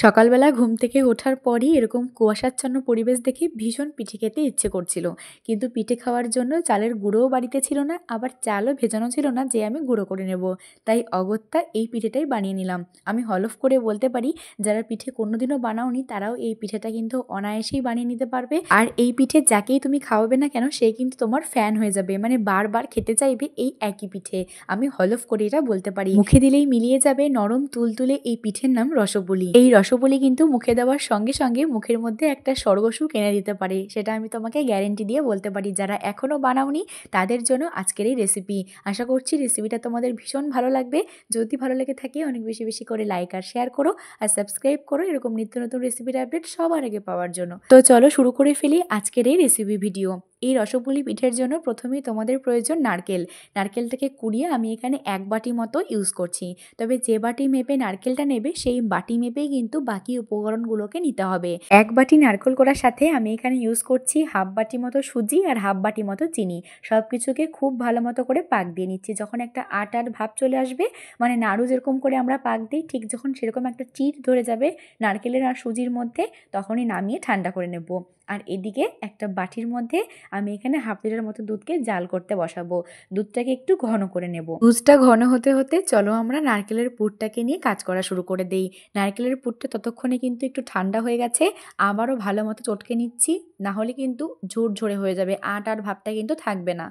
সকালবেলা ঘুম থেকে ওঠার পরই এরকম কুয়াশাচ্ছন্ন পরিবেশ দেখে ভীষণ পিঠে খেতে ইচ্ছে করছিল, কিন্তু পিঠে খাওয়ার জন্য চালের গুঁড়োও বাড়িতে ছিল না, আবার চালও ভেজানো ছিল না যে আমি গুঁড়ো করে নেব। তাই অগত্যা এই পিঠেটাই বানিয়ে নিলাম। আমি হলফ করে বলতে পারি, যারা পিঠে কোনোদিনও বানাওনি তারাও এই পিঠেটা কিন্তু অনায়াসেই বানিয়ে নিতে পারবে। আর এই পিঠে যাকেই তুমি খাওয়াবে না কেন সে কিন্তু তোমার ফ্যান হয়ে যাবে, মানে বারবার খেতে চাইবে এই একই পিঠে। আমি হলফ করে এটা বলতে পারি। মুখে দিলেই মিলিয়ে যাবে নরম তুলতুলে এই পিঠের নাম রসবলি। এই রসবলি কিন্তু মুখে দেওয়ার সঙ্গে সঙ্গে মুখের মধ্যে একটা স্বর্গসুখ এনে দিতে পারে, সেটা আমি তোমাকে গ্যারেন্টি দিয়ে বলতে পারি। যারা এখনও বানাওনি তাদের জন্য আজকের এই রেসিপি। আশা করছি রেসিপিটা তোমাদের ভীষণ ভালো লাগবে। যদি ভালো লেগে থাকে অনেক বেশি বেশি করে লাইক আর শেয়ার করো, আর সাবস্ক্রাইব করো এরকম নিত্য নতুন রেসিপির আপডেট সবার আগে পাওয়ার জন্য। তো চলো শুরু করে ফেলি আজকের এই রেসিপি ভিডিও। এই রসবলি পিঠের জন্য প্রথমেই তোমাদের প্রয়োজন নারকেল। নারকেলটাকে কুড়িয়ে আমি এখানে 1 বাটি মতো ইউজ করছি। তবে যে বাটি মেপে নারকেলটা নেবে সেই বাটি মেপেই কিন্তু বাকি উপকরণগুলোকে নিতে হবে। 1 বাটি নারকেল করার সাথে আমি এখানে ইউজ করছি হাফ বাটি মতো সুজি আর হাফ বাটি মতো চিনি। সব কিছুকে খুব ভালো মতো করে পাক দিয়ে নিচ্ছি। যখন একটা আটার ভাব চলে আসবে, মানে নাড়ু যেরকম করে আমরা পাক দিই ঠিক যখন সেরকম একটা চিট ধরে যাবে নারকেলের আর সুজির মধ্যে, তখনই নামিয়ে ঠান্ডা করে নেব। আর এদিকে একটা বাটির মধ্যে আমি এখানে হাফ লিটার মতো দুধকে জাল করতে বসাবো। দুধটাকে একটু ঘন করে নেব। দুধটা ঘন হতে হতে চলো আমরা নারকেলের পুরটাকে নিয়ে কাজ করা শুরু করে দেই। নারকেলের পুরটা ততক্ষণে কিন্তু একটু ঠান্ডা হয়ে গেছে। আবারও ভালো মতো চটকে নিচ্ছি, না হলে কিন্তু ঝুরঝরে হয়ে যাবে, আটার ভাবটা কিন্তু থাকবে না।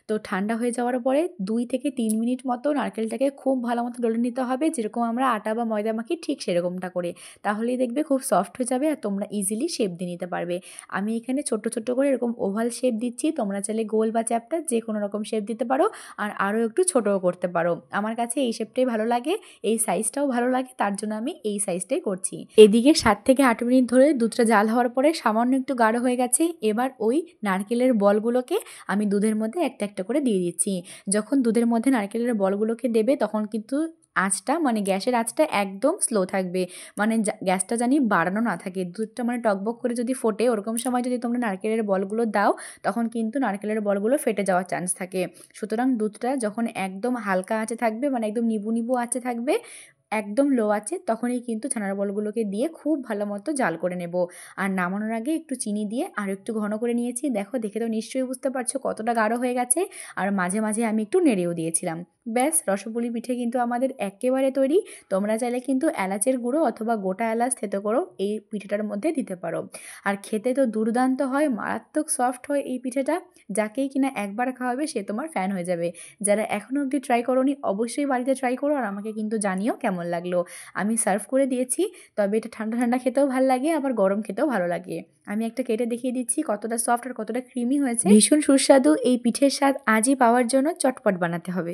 তো ঠান্ডা হয়ে যাওয়ার পরে 2 থেকে 3 মিনিট মতো নারকেলটাকে খুব ভালো মতো ডলে নিতে হবে, যেরকম আমরা আটা বা ময়দা মাখি ঠিক সেরকমটা করে। তাহলেই দেখবে খুব সফট হয়ে যাবে আর তোমরা ইজিলি শেপ দিয়ে নিতে পারবে। আমি এখানে ছোট্ট ছোট্ট করে এরকম ওভাল শেপ দিচ্ছি, তোমরা চাইলে গোল বা চ্যাপ্টা যে কোনো রকম শেপ দিতে পারো, আর আরও একটু ছোটও করতে পারো। আমার কাছে এই শেপটাই ভালো লাগে, এই সাইজটাও ভালো লাগে, তার জন্য আমি এই সাইজটাই করছি। এদিকে 7 থেকে 8 মিনিট ধরে দুধটা জাল হওয়ার পরে সামান্য একটু গাঢ় হয়ে গেছে। এবার ওই নারকেলের বলগুলোকে আমি দুধের মধ্যে একটা একটা করে দিয়ে দিচ্ছি। যখন দুধের মধ্যে নারকেলের বলগুলোকে দেবে তখন কিন্তু আঁচটা, মানে গ্যাসের আঁচটা একদম স্লো থাকবে, মানে গ্যাসটা জানি বাড়ানো না থাকে। দুধটা মানে টকবক করে যদি ফোটে ওরকম সময় যদি তোমরা নারকেলের বলগুলো দাও তখন কিন্তু নারকেলের বলগুলো ফেটে যাওয়ার চান্স থাকে। সুতরাং দুধটা যখন একদম হালকা আঁচে থাকবে, মানে একদম নিবু নিবু আঁচে থাকবে, একদম লো আছে, তখনই কিন্তু ছানার বলগুলোকে দিয়ে খুব ভালো মতো জাল করে নেব। আর নামানোর আগে একটু চিনি দিয়ে আর একটু ঘন করে নিয়েছি। দেখো, দেখে তো নিশ্চয়ই বুঝতে পারছো কতটা গাঢ় হয়ে গেছে। আর মাঝে মাঝে আমি একটু নেড়েও দিয়েছিলাম। ব্যাস, রসবলি পিঠে কিন্তু আমাদের একেবারে তৈরি। তোমরা চাইলে কিন্তু এলাচের গুঁড়ো অথবা গোটা এলাচ থেতো করো এই পিঠেটার মধ্যে দিতে পারো। আর খেতে তো দুর্দান্ত হয়, মারাত্মক সফট হয় এই পিঠেটা। যাকেই কিনা একবার খাওয়াবে সে তোমার ফ্যান হয়ে যাবে। যারা এখনও অবধি ট্রাই করোনি অবশ্যই বাড়িতে ট্রাই করো, আর আমাকে কিন্তু জানিও কেমন লাগলো। আমি সার্ভ করে দিয়েছি, তবে এটা ঠান্ডা ঠান্ডা খেতেও ভালো লাগে, আবার গরম খেতেও ভালো লাগে। আমি একটা কেটে দেখিয়ে দিচ্ছি কতটা সফট আর কতটা ক্রিমি হয়েছে। ভীষণ সুস্বাদু এই পিঠের স্বাদ আজই পাওয়ার জন্য চটপট বানাতে হবে।